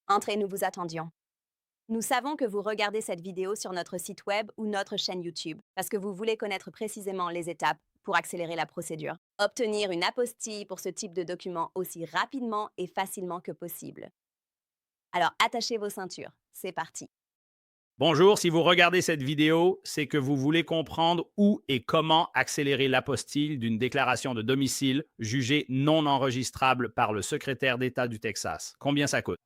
Entrez, nous vous attendions. Nous savons que vous regardez cette vidéo sur notre site web ou notre chaîne YouTube parce que vous voulez connaître précisément les étapes pour accélérer la procédure. Obtenir une apostille pour ce type de document aussi rapidement et facilement que possible. Alors attachez vos ceintures, c'est parti. Bonjour, si vous regardez cette vidéo, c'est que vous voulez comprendre où et comment accélérer l'apostille d'une déclaration de domicile jugée non enregistrable par le secrétaire d'État du Texas. Combien ça coûte?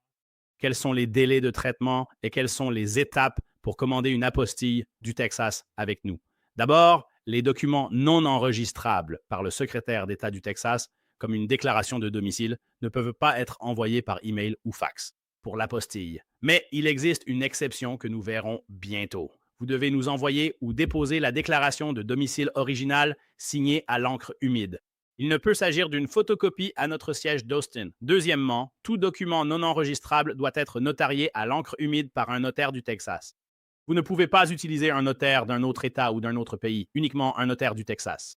Quels sont les délais de traitement et quelles sont les étapes pour commander une apostille du Texas avec nous? D'abord, les documents non enregistrables par le secrétaire d'État du Texas, comme une déclaration de domicile, ne peuvent pas être envoyés par email ou fax pour l'apostille. Mais il existe une exception que nous verrons bientôt. Vous devez nous envoyer ou déposer la déclaration de domicile originale signée à l'encre humide. Il ne peut s'agir d'une photocopie à notre siège d'Austin. Deuxièmement, tout document non enregistrable doit être notarié à l'encre humide par un notaire du Texas. Vous ne pouvez pas utiliser un notaire d'un autre État ou d'un autre pays, uniquement un notaire du Texas.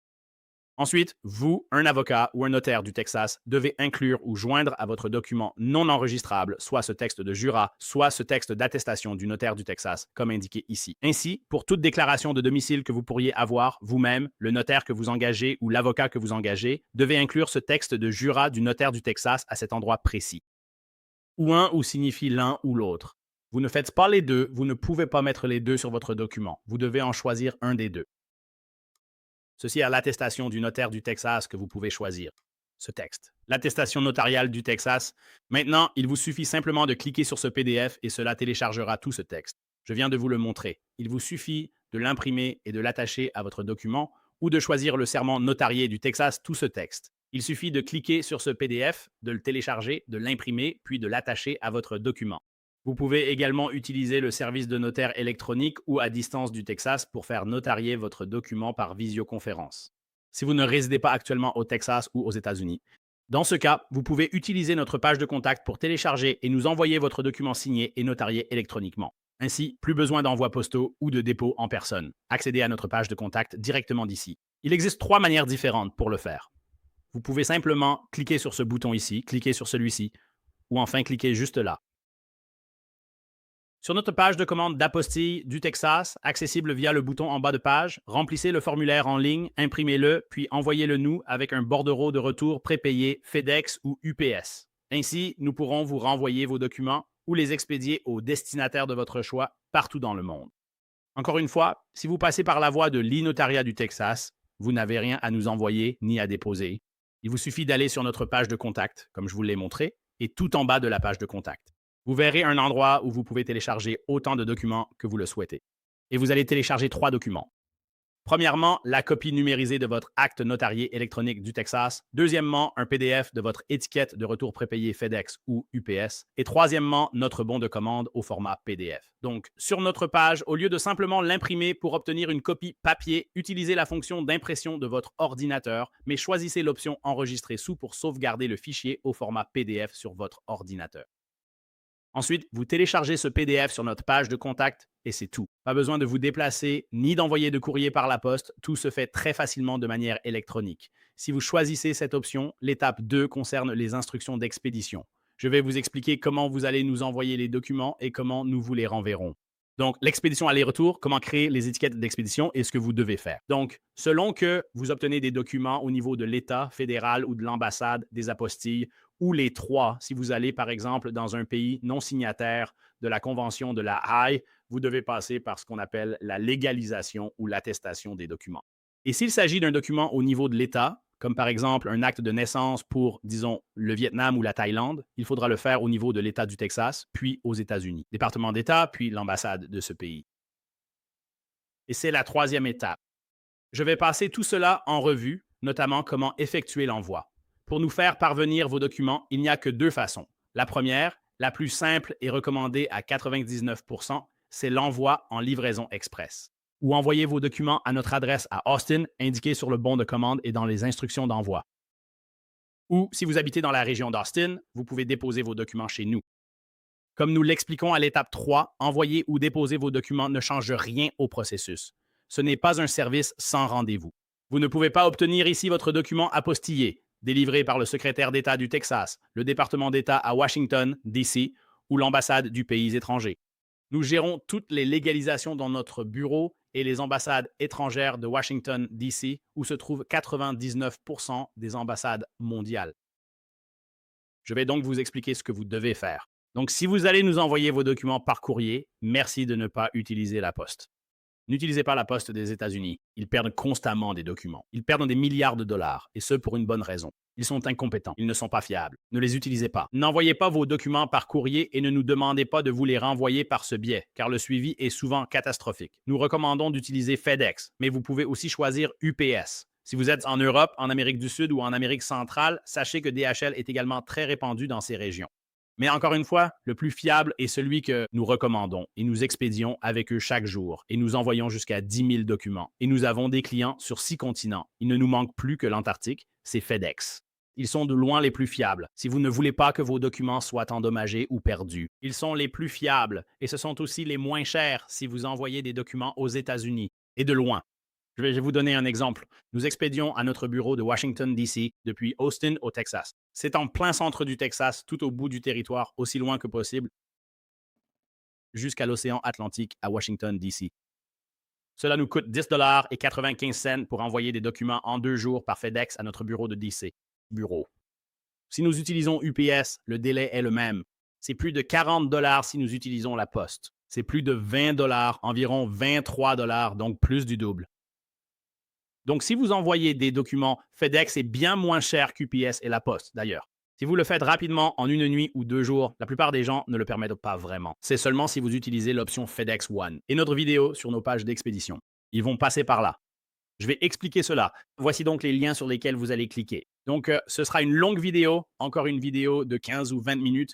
Ensuite, vous, un avocat ou un notaire du Texas, devez inclure ou joindre à votre document non enregistrable soit ce texte de jurat, soit ce texte d'attestation du notaire du Texas, comme indiqué ici. Ainsi, pour toute déclaration de domicile que vous pourriez avoir vous-même, le notaire que vous engagez ou l'avocat que vous engagez, devez inclure ce texte de jurat du notaire du Texas à cet endroit précis. Ou un ou signifie l'un ou l'autre. Vous ne faites pas les deux, vous ne pouvez pas mettre les deux sur votre document. Vous devez en choisir un des deux. Ceci est l'attestation du notaire du Texas que vous pouvez choisir. Ce texte. L'attestation notariale du Texas. Maintenant, il vous suffit simplement de cliquer sur ce PDF et cela téléchargera tout ce texte. Je viens de vous le montrer. Il vous suffit de l'imprimer et de l'attacher à votre document ou de choisir le serment notarié du Texas, tout ce texte. Il suffit de cliquer sur ce PDF, de le télécharger, de l'imprimer, puis de l'attacher à votre document. Vous pouvez également utiliser le service de notaire électronique ou à distance du Texas pour faire notarier votre document par visioconférence. Si vous ne résidez pas actuellement au Texas ou aux États-Unis, dans ce cas, vous pouvez utiliser notre page de contact pour télécharger et nous envoyer votre document signé et notarié électroniquement. Ainsi, plus besoin d'envois postaux ou de dépôt en personne. Accédez à notre page de contact directement d'ici. Il existe trois manières différentes pour le faire. Vous pouvez simplement cliquer sur ce bouton ici, cliquer sur celui-ci, ou enfin cliquer juste là. Sur notre page de commande d'apostille du Texas, accessible via le bouton en bas de page, remplissez le formulaire en ligne, imprimez-le, puis envoyez-le nous avec un bordereau de retour prépayé FedEx ou UPS. Ainsi, nous pourrons vous renvoyer vos documents ou les expédier au destinataire de votre choix partout dans le monde. Encore une fois, si vous passez par la voie de l'e-notariat du Texas, vous n'avez rien à nous envoyer ni à déposer. Il vous suffit d'aller sur notre page de contact, comme je vous l'ai montré, et tout en bas de la page de contact. Vous verrez un endroit où vous pouvez télécharger autant de documents que vous le souhaitez. Et vous allez télécharger trois documents. Premièrement, la copie numérisée de votre acte notarié électronique du Texas. Deuxièmement, un PDF de votre étiquette de retour prépayé FedEx ou UPS. Et troisièmement, notre bon de commande au format PDF. Donc, sur notre page, au lieu de simplement l'imprimer pour obtenir une copie papier, utilisez la fonction d'impression de votre ordinateur, mais choisissez l'option Enregistrer sous pour sauvegarder le fichier au format PDF sur votre ordinateur. Ensuite, vous téléchargez ce PDF sur notre page de contact et c'est tout. Pas besoin de vous déplacer ni d'envoyer de courrier par la poste. Tout se fait très facilement de manière électronique. Si vous choisissez cette option, l'étape 2 concerne les instructions d'expédition. Je vais vous expliquer comment vous allez nous envoyer les documents et comment nous vous les renverrons. Donc, l'expédition aller-retour, comment créer les étiquettes d'expédition et ce que vous devez faire. Donc, selon que vous obtenez des documents au niveau de l'État fédéral ou de l'ambassade, des apostilles, ou les trois, si vous allez par exemple dans un pays non signataire de la Convention de la Haye, vous devez passer par ce qu'on appelle la légalisation ou l'attestation des documents. Et s'il s'agit d'un document au niveau de l'État, comme par exemple un acte de naissance pour, disons, le Vietnam ou la Thaïlande, il faudra le faire au niveau de l'État du Texas, puis aux États-Unis, département d'État, puis l'ambassade de ce pays. Et c'est la troisième étape. Je vais passer tout cela en revue, notamment comment effectuer l'envoi. Pour nous faire parvenir vos documents, il n'y a que deux façons. La première, la plus simple et recommandée à 99%, c'est l'envoi en livraison express. Ou envoyez vos documents à notre adresse à Austin, indiquée sur le bon de commande et dans les instructions d'envoi. Ou, si vous habitez dans la région d'Austin, vous pouvez déposer vos documents chez nous. Comme nous l'expliquons à l'étape 3, envoyer ou déposer vos documents ne change rien au processus. Ce n'est pas un service sans rendez-vous. Vous ne pouvez pas obtenir ici votre document apostillé, délivré par le secrétaire d'État du Texas, le département d'État à Washington, D.C., ou l'ambassade du pays étranger. Nous gérons toutes les légalisations dans notre bureau et les ambassades étrangères de Washington, D.C., où se trouvent 99% des ambassades mondiales. Je vais donc vous expliquer ce que vous devez faire. Donc, si vous allez nous envoyer vos documents par courrier, merci de ne pas utiliser la poste. N'utilisez pas la poste des États-Unis. Ils perdent constamment des documents. Ils perdent des milliards de dollars, et ce pour une bonne raison. Ils sont incompétents. Ils ne sont pas fiables. Ne les utilisez pas. N'envoyez pas vos documents par courrier et ne nous demandez pas de vous les renvoyer par ce biais, car le suivi est souvent catastrophique. Nous recommandons d'utiliser FedEx, mais vous pouvez aussi choisir UPS. Si vous êtes en Europe, en Amérique du Sud ou en Amérique centrale, sachez que DHL est également très répandu dans ces régions. Mais encore une fois, le plus fiable est celui que nous recommandons et nous expédions avec eux chaque jour et nous envoyons jusqu'à 10 000 documents. Et nous avons des clients sur 6 continents. Il ne nous manque plus que l'Antarctique, c'est FedEx. Ils sont de loin les plus fiables si vous ne voulez pas que vos documents soient endommagés ou perdus. Ils sont les plus fiables et ce sont aussi les moins chers si vous envoyez des documents aux États-Unis et de loin. Je vais vous donner un exemple. Nous expédions à notre bureau de Washington, D.C. depuis Austin, au Texas. C'est en plein centre du Texas, tout au bout du territoire, aussi loin que possible, jusqu'à l'océan Atlantique à Washington, D.C. Cela nous coûte 10 et 95 cents pour envoyer des documents en 2 jours par FedEx à notre bureau de D.C. Bureau. Si nous utilisons UPS, le délai est le même. C'est plus de 40 si nous utilisons la poste. C'est plus de 20 environ 23 donc plus du double. Donc, si vous envoyez des documents, FedEx est bien moins cher qu'UPS et la Poste, d'ailleurs. Si vous le faites rapidement en une nuit ou 2 jours, la plupart des gens ne le permettent pas vraiment. C'est seulement si vous utilisez l'option FedEx One et notre vidéo sur nos pages d'expédition. Ils vont passer par là. Je vais expliquer cela. Voici donc les liens sur lesquels vous allez cliquer. Donc, ce sera une longue vidéo, encore une vidéo de 15 ou 20 minutes.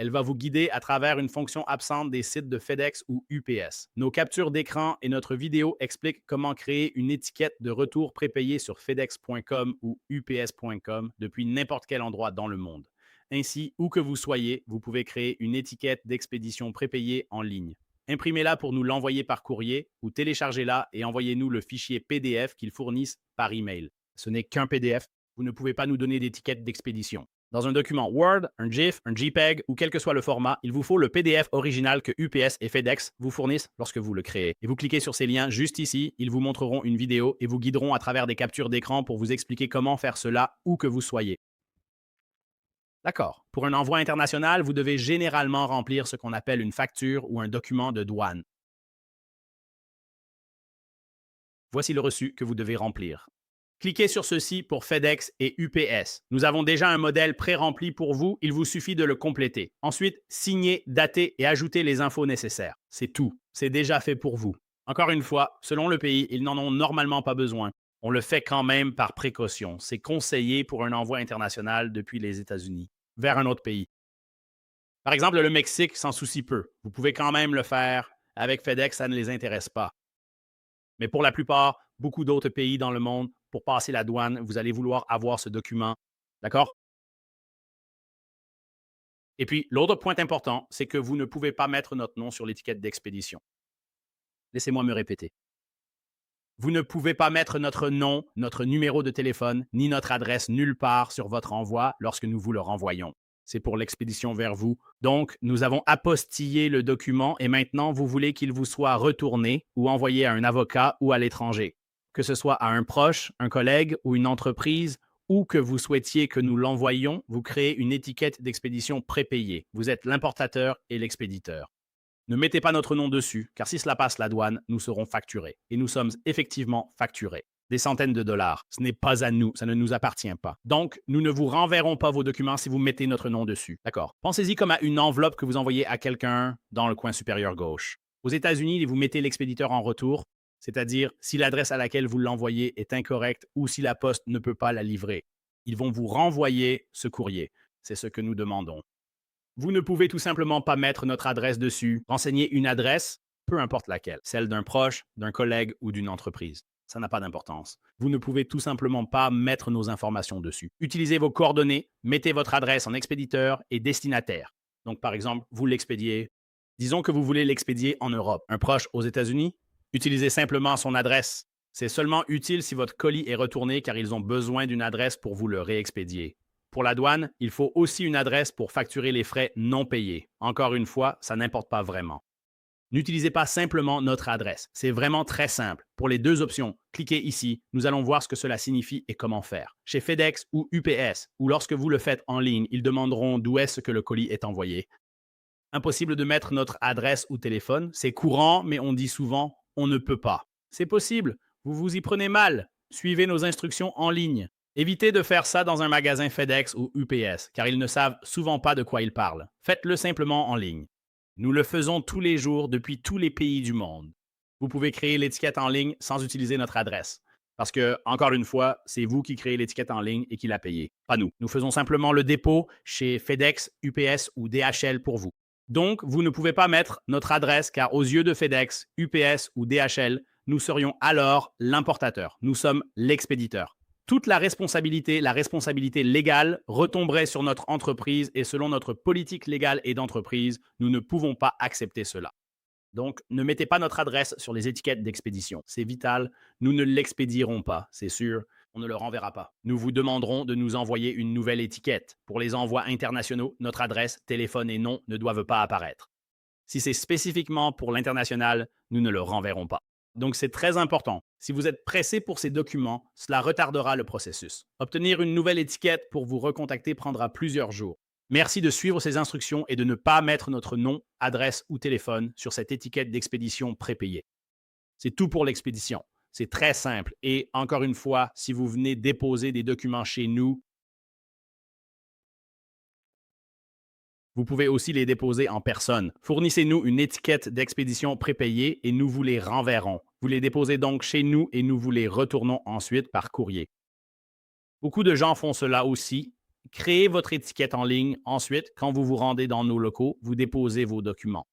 Elle va vous guider à travers une fonction absente des sites de FedEx ou UPS. Nos captures d'écran et notre vidéo expliquent comment créer une étiquette de retour prépayée sur fedex.com ou ups.com depuis n'importe quel endroit dans le monde. Ainsi, où que vous soyez, vous pouvez créer une étiquette d'expédition prépayée en ligne. Imprimez-la pour nous l'envoyer par courrier ou téléchargez-la et envoyez-nous le fichier PDF qu'ils fournissent par email. Ce n'est qu'un PDF. Vous ne pouvez pas nous donner d'étiquette d'expédition. Dans un document Word, un GIF, un JPEG ou quel que soit le format, il vous faut le PDF original que UPS et FedEx vous fournissent lorsque vous le créez. Et vous cliquez sur ces liens juste ici, ils vous montreront une vidéo et vous guideront à travers des captures d'écran pour vous expliquer comment faire cela où que vous soyez. D'accord. Pour un envoi international, vous devez généralement remplir ce qu'on appelle une facture ou un document de douane. Voici le reçu que vous devez remplir. Cliquez sur ceci pour FedEx et UPS. Nous avons déjà un modèle pré-rempli pour vous, il vous suffit de le compléter. Ensuite, signez, datez et ajoutez les infos nécessaires. C'est tout. C'est déjà fait pour vous. Encore une fois, selon le pays, ils n'en ont normalement pas besoin. On le fait quand même par précaution. C'est conseillé pour un envoi international depuis les États-Unis vers un autre pays. Par exemple, le Mexique s'en soucie peu. Vous pouvez quand même le faire. Avec FedEx, ça ne les intéresse pas. Mais pour la plupart, beaucoup d'autres pays dans le monde, pour passer la douane, vous allez vouloir avoir ce document. D'accord? Et puis, l'autre point important, c'est que vous ne pouvez pas mettre notre nom sur l'étiquette d'expédition. Laissez-moi me répéter. Vous ne pouvez pas mettre notre nom, notre numéro de téléphone, ni notre adresse nulle part sur votre envoi lorsque nous vous le renvoyons. C'est pour l'expédition vers vous. Donc, nous avons apostillé le document et maintenant, vous voulez qu'il vous soit retourné ou envoyé à un avocat ou à l'étranger. Que ce soit à un proche, un collègue ou une entreprise, ou que vous souhaitiez que nous l'envoyions, vous créez une étiquette d'expédition prépayée. Vous êtes l'importateur et l'expéditeur. Ne mettez pas notre nom dessus, car si cela passe la douane, nous serons facturés. Et nous sommes effectivement facturés. Des centaines de dollars. Ce n'est pas à nous, ça ne nous appartient pas. Donc, nous ne vous renverrons pas vos documents si vous mettez notre nom dessus. D'accord? Pensez-y comme à une enveloppe que vous envoyez à quelqu'un dans le coin supérieur gauche. Aux États-Unis, vous mettez l'expéditeur en retour, c'est-à-dire si l'adresse à laquelle vous l'envoyez est incorrecte ou si la poste ne peut pas la livrer. Ils vont vous renvoyer ce courrier. C'est ce que nous demandons. Vous ne pouvez tout simplement pas mettre notre adresse dessus. Renseignez une adresse, peu importe laquelle, celle d'un proche, d'un collègue ou d'une entreprise. Ça n'a pas d'importance. Vous ne pouvez tout simplement pas mettre nos informations dessus. Utilisez vos coordonnées, mettez votre adresse en expéditeur et destinataire. Donc, par exemple, vous l'expédiez. Disons que vous voulez l'expédier en Europe. Un proche aux États-Unis, utilisez simplement son adresse. C'est seulement utile si votre colis est retourné car ils ont besoin d'une adresse pour vous le réexpédier. Pour la douane, il faut aussi une adresse pour facturer les frais non payés. Encore une fois, ça n'importe pas vraiment. N'utilisez pas simplement notre adresse. C'est vraiment très simple. Pour les deux options, cliquez ici. Nous allons voir ce que cela signifie et comment faire. Chez FedEx ou UPS, ou lorsque vous le faites en ligne, ils demanderont d'où est-ce que le colis est envoyé. Impossible de mettre notre adresse ou téléphone. C'est courant, mais on dit souvent on ne peut pas. C'est possible. Vous vous y prenez mal. Suivez nos instructions en ligne. Évitez de faire ça dans un magasin FedEx ou UPS, car ils ne savent souvent pas de quoi ils parlent. Faites-le simplement en ligne. Nous le faisons tous les jours depuis tous les pays du monde. Vous pouvez créer l'étiquette en ligne sans utiliser notre adresse. Parce que, encore une fois, c'est vous qui créez l'étiquette en ligne et qui la payez, pas nous. Nous faisons simplement le dépôt chez FedEx, UPS ou DHL pour vous. Donc, vous ne pouvez pas mettre notre adresse car aux yeux de FedEx, UPS ou DHL, nous serions alors l'importateur. Nous sommes l'expéditeur. Toute la responsabilité légale retomberait sur notre entreprise et selon notre politique légale et d'entreprise, nous ne pouvons pas accepter cela. Donc, ne mettez pas notre adresse sur les étiquettes d'expédition. C'est vital. Nous ne l'expédierons pas, c'est sûr. On ne le renverra pas. Nous vous demanderons de nous envoyer une nouvelle étiquette. Pour les envois internationaux, notre adresse, téléphone et nom ne doivent pas apparaître. Si c'est spécifiquement pour l'international, nous ne le renverrons pas. Donc, c'est très important. Si vous êtes pressé pour ces documents, cela retardera le processus. Obtenir une nouvelle étiquette pour vous recontacter prendra plusieurs jours. Merci de suivre ces instructions et de ne pas mettre notre nom, adresse ou téléphone sur cette étiquette d'expédition prépayée. C'est tout pour l'expédition. C'est très simple. Et encore une fois, si vous venez déposer des documents chez nous, vous pouvez aussi les déposer en personne. Fournissez-nous une étiquette d'expédition prépayée et nous vous les renverrons. Vous les déposez donc chez nous et nous vous les retournons ensuite par courrier. Beaucoup de gens font cela aussi. Créez votre étiquette en ligne. Ensuite, quand vous vous rendez dans nos locaux, vous déposez vos documents.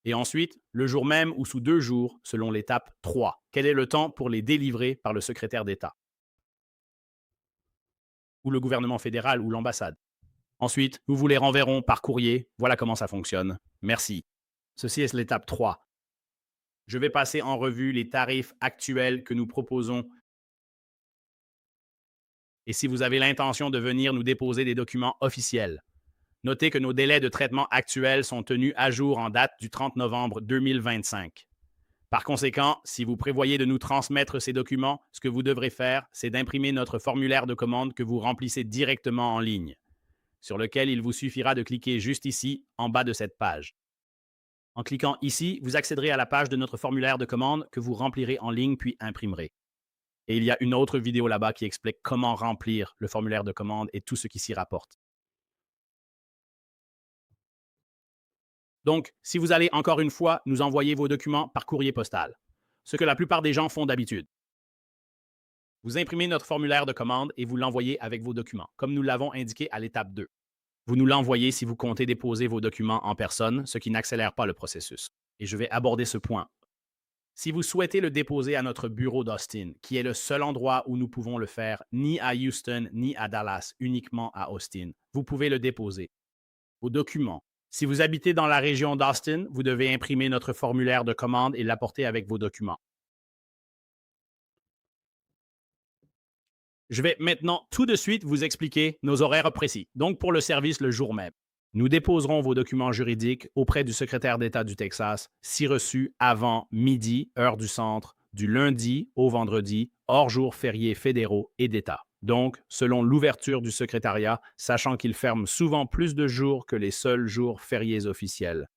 Et ensuite, le jour même ou sous 2 jours, selon l'étape 3. Quel est le temps pour les délivrer par le secrétaire d'État ou le gouvernement fédéral ou l'ambassade? Ensuite, nous vous les renverrons par courrier. Voilà comment ça fonctionne. Merci. Ceci est l'étape 3. Je vais passer en revue les tarifs actuels que nous proposons. Et si vous avez l'intention de venir nous déposer des documents officiels, notez que nos délais de traitement actuels sont tenus à jour en date du 30 novembre 2025. Par conséquent, si vous prévoyez de nous transmettre ces documents, ce que vous devrez faire, c'est d'imprimer notre formulaire de commande que vous remplissez directement en ligne, sur lequel il vous suffira de cliquer juste ici, en bas de cette page. En cliquant ici, vous accéderez à la page de notre formulaire de commande que vous remplirez en ligne puis imprimerez. Et il y a une autre vidéo là-bas qui explique comment remplir le formulaire de commande et tout ce qui s'y rapporte. Donc, si vous allez encore une fois nous envoyer vos documents par courrier postal, ce que la plupart des gens font d'habitude, vous imprimez notre formulaire de commande et vous l'envoyez avec vos documents, comme nous l'avons indiqué à l'étape 2. Vous nous l'envoyez si vous comptez déposer vos documents en personne, ce qui n'accélère pas le processus. Et je vais aborder ce point. Si vous souhaitez le déposer à notre bureau d'Austin, qui est le seul endroit où nous pouvons le faire, ni à Houston, ni à Dallas, uniquement à Austin, vous pouvez le déposer. Vos documents. Si vous habitez dans la région d'Austin, vous devez imprimer notre formulaire de commande et l'apporter avec vos documents. Je vais maintenant tout de suite vous expliquer nos horaires précis, donc pour le service le jour même. Nous déposerons vos documents juridiques auprès du secrétaire d'État du Texas, si reçus avant midi, heure du centre, du lundi au vendredi, hors jours fériés fédéraux et d'État. Donc, selon l'ouverture du secrétariat, sachant qu'il ferme souvent plus de jours que les seuls jours fériés officiels.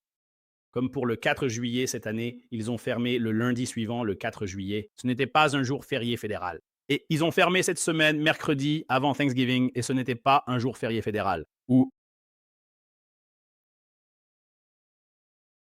Comme pour le 4 juillet cette année, ils ont fermé le lundi suivant, le 4 juillet. Ce n'était pas un jour férié fédéral. Et ils ont fermé cette semaine mercredi avant Thanksgiving et ce n'était pas un jour férié fédéral. Ou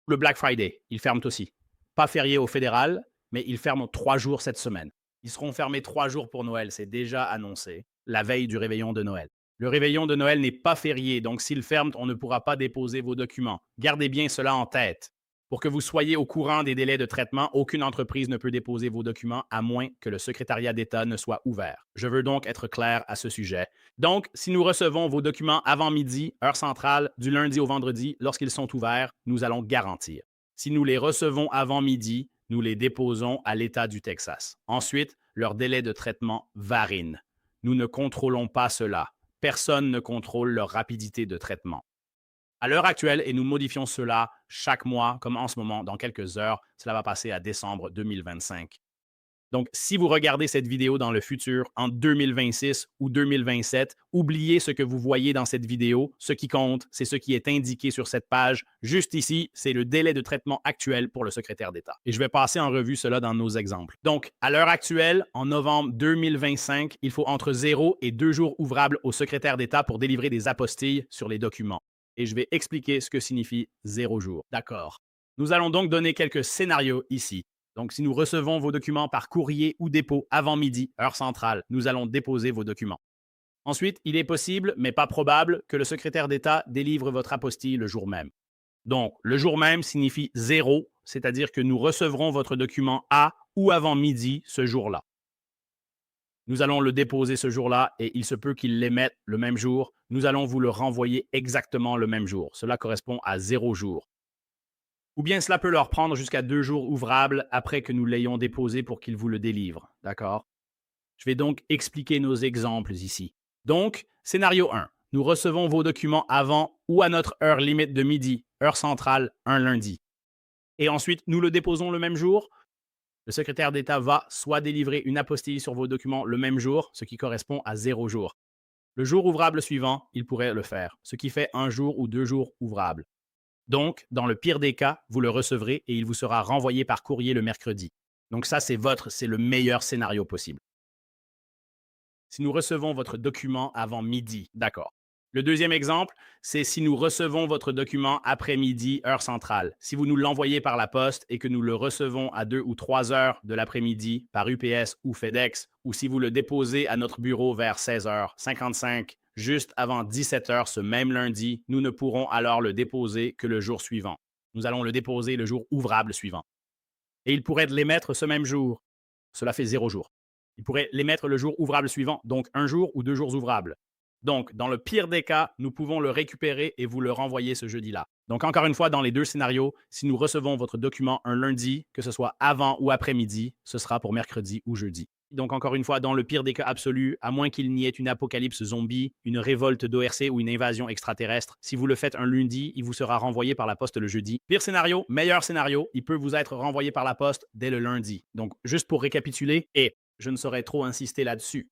le Black Friday, ils ferment aussi. Pas férié au fédéral, mais ils ferment 3 jours cette semaine. Ils seront fermés 3 jours pour Noël, c'est déjà annoncé, la veille du réveillon de Noël. Le réveillon de Noël n'est pas férié, donc s'ils ferment, on ne pourra pas déposer vos documents. Gardez bien cela en tête. Pour que vous soyez au courant des délais de traitement, aucune entreprise ne peut déposer vos documents à moins que le secrétariat d'État ne soit ouvert. Je veux donc être clair à ce sujet. Donc, si nous recevons vos documents avant midi, heure centrale, du lundi au vendredi, lorsqu'ils sont ouverts, nous allons garantir. Si nous les recevons avant midi, nous les déposons à l'État du Texas. Ensuite, leur délai de traitement varie. Nous ne contrôlons pas cela. personne ne contrôle leur rapidité de traitement. À l'heure actuelle, et nous modifions cela chaque mois, comme en ce moment, dans quelques heures, cela va passer à décembre 2025. Donc, si vous regardez cette vidéo dans le futur, en 2026 ou 2027, oubliez ce que vous voyez dans cette vidéo. Ce qui compte, c'est ce qui est indiqué sur cette page. Juste ici, c'est le délai de traitement actuel pour le secrétaire d'État. Et je vais passer en revue cela dans nos exemples. Donc, à l'heure actuelle, en novembre 2025, il faut entre 0 et 2 jours ouvrables au secrétaire d'État pour délivrer des apostilles sur les documents. Et je vais expliquer ce que signifie 0 jours. D'accord. Nous allons donc donner quelques scénarios ici. Donc, si nous recevons vos documents par courrier ou dépôt avant midi, heure centrale, nous allons déposer vos documents. Ensuite, il est possible, mais pas probable, que le secrétaire d'État délivre votre apostille le jour même. Donc, le jour même signifie 0, c'est-à-dire que nous recevrons votre document à ou avant midi ce jour-là. Nous allons le déposer ce jour-là et il se peut qu'il l'émette le même jour. Nous allons vous le renvoyer exactement le même jour. Cela correspond à 0 jours. Ou bien cela peut leur prendre jusqu'à 2 jours ouvrables après que nous l'ayons déposé pour qu'ils vous le délivrent. D'accord? Je vais donc expliquer nos exemples ici. Donc, scénario 1. Nous recevons vos documents avant ou à notre heure limite de midi, heure centrale, un lundi. Et ensuite, nous le déposons le même jour. Le secrétaire d'État va soit délivrer une apostille sur vos documents le même jour, ce qui correspond à 0 jours. Le jour ouvrable suivant, il pourrait le faire, ce qui fait 1 jour ou 2 jours ouvrables. Donc, dans le pire des cas, vous le recevrez et il vous sera renvoyé par courrier le mercredi. Donc ça, c'est le meilleur scénario possible. Si nous recevons votre document avant midi, d'accord. Le deuxième exemple, c'est si nous recevons votre document après-midi, heure centrale. Si vous nous l'envoyez par la poste et que nous le recevons à 2 ou 3 heures de l'après-midi par UPS ou FedEx, ou si vous le déposez à notre bureau vers 16h55, juste avant 17h ce même lundi, nous ne pourrons alors le déposer que le jour suivant. Nous allons le déposer le jour ouvrable suivant. Et il pourrait l'émettre ce même jour. Cela fait 0 jours. Il pourrait l'émettre le jour ouvrable suivant, donc 1 jour ou 2 jours ouvrables. Donc, dans le pire des cas, nous pouvons le récupérer et vous le renvoyer ce jeudi-là. Donc, encore une fois, dans les deux scénarios, si nous recevons votre document un lundi, que ce soit avant ou après-midi, ce sera pour mercredi ou jeudi. Donc, encore une fois, dans le pire des cas absolus, à moins qu'il n'y ait une apocalypse zombie, une révolte d'ORC ou une invasion extraterrestre, si vous le faites un lundi, il vous sera renvoyé par la poste le jeudi. Pire scénario, meilleur scénario, il peut vous être renvoyé par la poste dès le lundi. Donc, juste pour récapituler, et je ne saurais trop insister là-dessus.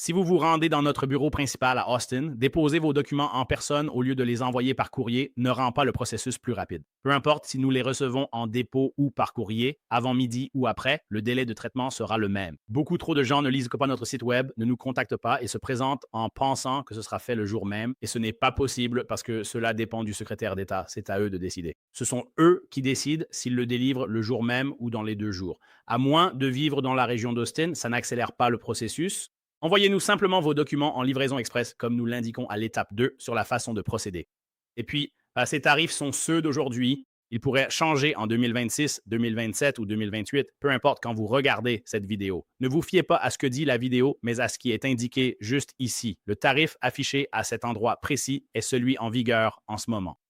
Si vous vous rendez dans notre bureau principal à Austin, déposer vos documents en personne au lieu de les envoyer par courrier ne rend pas le processus plus rapide. Peu importe si nous les recevons en dépôt ou par courrier, avant midi ou après, le délai de traitement sera le même. Beaucoup trop de gens ne lisent pas notre site web, ne nous contactent pas et se présentent en pensant que ce sera fait le jour même, et ce n'est pas possible parce que cela dépend du secrétaire d'État. C'est à eux de décider. Ce sont eux qui décident s'ils le délivrent le jour même ou dans les 2 jours. À moins de vivre dans la région d'Austin, ça n'accélère pas le processus. Envoyez-nous simplement vos documents en livraison express, comme nous l'indiquons à l'étape 2 sur la façon de procéder. Et puis, ces tarifs sont ceux d'aujourd'hui. Ils pourraient changer en 2026, 2027 ou 2028, peu importe quand vous regardez cette vidéo. Ne vous fiez pas à ce que dit la vidéo, mais à ce qui est indiqué juste ici. Le tarif affiché à cet endroit précis est celui en vigueur en ce moment.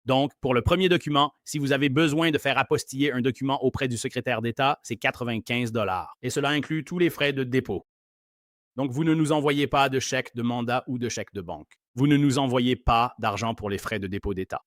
Donc, pour le premier document, si vous avez besoin de faire apostiller un document auprès du secrétaire d'État, c'est 95 $. Et cela inclut tous les frais de dépôt. Donc, vous ne nous envoyez pas de chèque de mandat ou de chèque de banque. Vous ne nous envoyez pas d'argent pour les frais de dépôt d'État.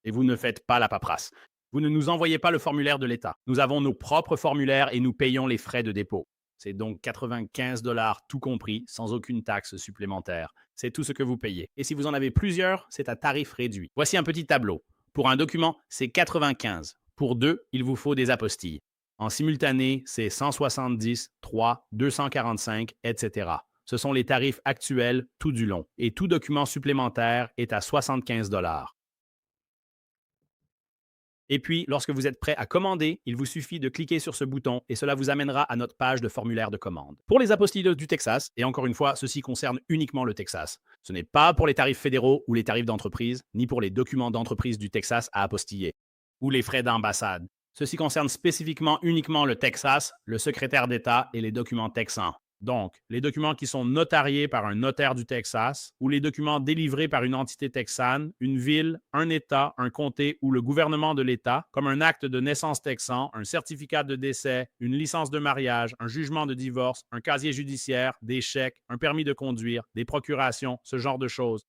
Et vous ne faites pas la paperasse. Vous ne nous envoyez pas le formulaire de l'État. Nous avons nos propres formulaires et nous payons les frais de dépôt. C'est donc 95 $ tout compris, sans aucune taxe supplémentaire. C'est tout ce que vous payez. Et si vous en avez plusieurs, c'est à tarif réduit. Voici un petit tableau. Pour un document, c'est 95. Pour 2, il vous faut des apostilles. En simultané, c'est 170, 3, 245, etc. Ce sont les tarifs actuels tout du long. Et tout document supplémentaire est à 75 $. Et puis, lorsque vous êtes prêt à commander, il vous suffit de cliquer sur ce bouton et cela vous amènera à notre page de formulaire de commande. Pour les apostilles du Texas, et encore une fois, ceci concerne uniquement le Texas. Ce n'est pas pour les tarifs fédéraux ou les tarifs d'entreprise, ni pour les documents d'entreprise du Texas à apostiller, ou les frais d'ambassade. Ceci concerne spécifiquement uniquement le Texas, le secrétaire d'État et les documents texans. Donc, les documents qui sont notariés par un notaire du Texas ou les documents délivrés par une entité texane, une ville, un État, un comté ou le gouvernement de l'État, comme un acte de naissance texan, un certificat de décès, une licence de mariage, un jugement de divorce, un casier judiciaire, des chèques, un permis de conduire, des procurations, ce genre de choses.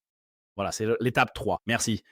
Voilà, c'est l'étape 3. Merci.